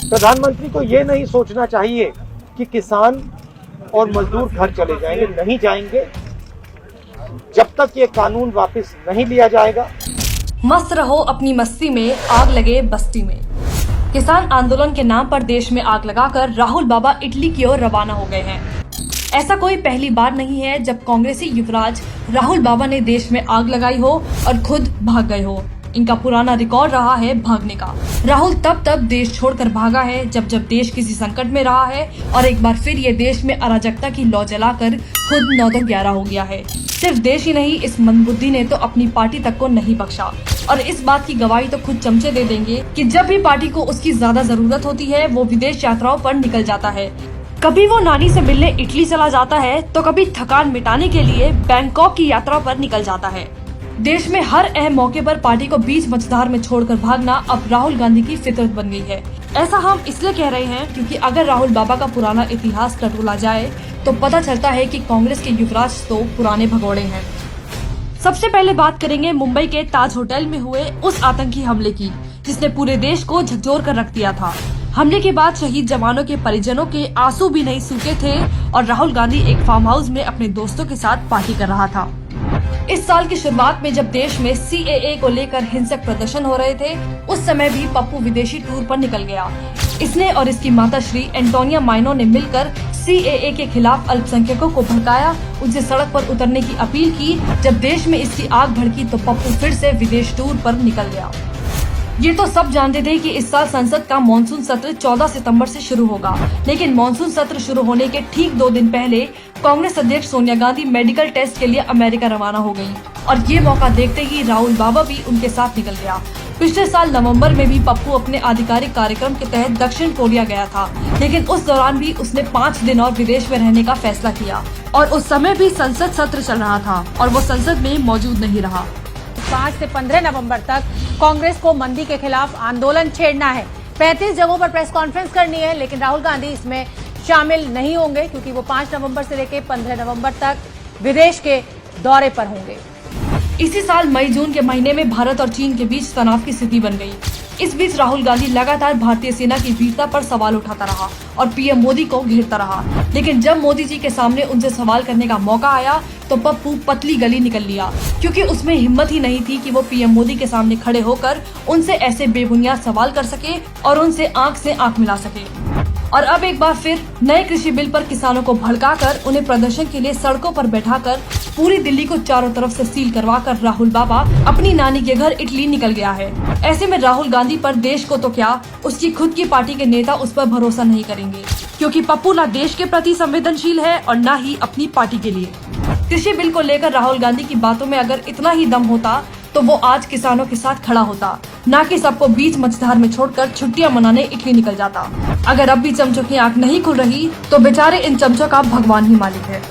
प्रधानमंत्री को ये नहीं सोचना चाहिए कि किसान और मजदूर घर चले जाएंगे, नहीं जाएंगे जब तक ये कानून वापस नहीं लिया जाएगा। मस्त रहो अपनी मस्ती में, आग लगे बस्ती में। किसान आंदोलन के नाम पर देश में आग लगाकर राहुल बाबा इटली की ओर रवाना हो गए हैं। ऐसा कोई पहली बार नहीं है जब कांग्रेसी युवराज राहुल बाबा ने देश में आग लगाई हो और खुद भाग गए हो। इनका पुराना रिकॉर्ड रहा है भागने का। राहुल तब देश छोड़कर भागा है जब देश किसी संकट में रहा है, और एक बार फिर ये देश में अराजकता की लौ जलाकर खुद 9-11 हो गया है। सिर्फ देश ही नहीं, इस मंदबुद्धि ने तो अपनी पार्टी तक को नहीं बख्शा, और इस बात की गवाही तो खुद चमचे दे देंगे कि जब भी पार्टी को उसकी ज्यादा जरूरत होती है वो विदेश यात्राओं पर निकल जाता है। कभी वो नानी से मिलने इटली चला जाता है, तो कभी थकान मिटाने के लिए बैंकॉक की यात्रा पर निकल जाता है। देश में हर अहम मौके पर पार्टी को बीच मझधार में छोड़कर भागना अब राहुल गांधी की फितरत बन गई है। ऐसा हम इसलिए कह रहे हैं क्योंकि अगर राहुल बाबा का पुराना इतिहास टटोला जाए तो पता चलता है कि कांग्रेस के युवराज तो पुराने भगोड़े हैं। सबसे पहले बात करेंगे मुंबई के ताज होटल में हुए उस आतंकी हमले की, जिसने पूरे देश को झकझोर कर रख दिया था। हमले के बाद शहीद जवानों के परिजनों के आंसू भी नहीं सूखे थे और राहुल गांधी एक फार्म हाउस में अपने दोस्तों के साथ पार्टी कर रहा था। इस साल की शुरुआत में जब देश में CAA को लेकर हिंसक प्रदर्शन हो रहे थे, उस समय भी पप्पू विदेशी टूर पर निकल गया। इसने और इसकी माता श्री एंटोनिया माइनो ने मिलकर CAA के खिलाफ अल्पसंख्यकों को भड़काया, उनसे सड़क पर उतरने की अपील की। जब देश में इसकी आग भड़की तो पप्पू फिर से विदेश टूर पर निकल गया। ये तो सब जानते थे कि इस साल संसद का मॉनसून सत्र 14 सितंबर से शुरू होगा, लेकिन मॉनसून सत्र शुरू होने के ठीक 2 दिन पहले कांग्रेस अध्यक्ष सोनिया गांधी मेडिकल टेस्ट के लिए अमेरिका रवाना हो गयी, और ये मौका देखते ही राहुल बाबा भी उनके साथ निकल गया। पिछले साल नवंबर में भी पप्पू अपने आधिकारिक कार्यक्रम के तहत दक्षिण कोरिया गया था, लेकिन उस दौरान भी उसने 5 दिन और विदेश में रहने का फैसला किया, और उस समय भी संसद सत्र चल रहा था और वो संसद में मौजूद नहीं रहा। 5 से 15 नवंबर तक कांग्रेस को मंदी के खिलाफ आंदोलन छेड़ना है। 35 जगहों पर प्रेस कॉन्फ्रेंस करनी है, लेकिन राहुल गांधी इसमें शामिल नहीं होंगे क्योंकि वो 5 नवंबर से लेकर 15 नवंबर तक विदेश के दौरे पर होंगे। इसी साल मई-जून के महीने में भारत और चीन के बीच तनाव की स्थिति बन गई। इस बीच राहुल गांधी लगातार भारतीय सेना की वीरता पर सवाल उठाता रहा और पीएम मोदी को घेरता रहा, लेकिन जब मोदी जी के सामने उनसे सवाल करने का मौका आया तो पप्पू पतली गली निकल लिया, क्योंकि उसमें हिम्मत ही नहीं थी कि वो पीएम मोदी के सामने खड़े होकर उनसे ऐसे बेबुनियाद सवाल कर सके और उनसे आंख से आंख मिला सके। और अब एक बार फिर नए कृषि बिल पर किसानों को भड़काकर उन्हें प्रदर्शन के लिए सड़कों पर बैठाकर पूरी दिल्ली को चारों तरफ से सील करवाकर राहुल बाबा अपनी नानी के घर इटली निकल गया है। ऐसे में राहुल गांधी पर देश को तो क्या, उसकी खुद की पार्टी के नेता उस पर भरोसा नहीं करेंगे, क्योंकि पप्पू न देश के प्रति संवेदनशील है और न ही अपनी पार्टी के लिए। कृषि बिल को लेकर राहुल गांधी की बातों में अगर इतना ही दम होता तो वो आज किसानों के साथ खड़ा होता, न कि सबको बीच मझधार में छोड़कर छुट्टियां मनाने इटली निकल जाता। अगर अब भी चमचों की आंख नहीं खुल रही तो बेचारे इन चमचों का भगवान ही मालिक है।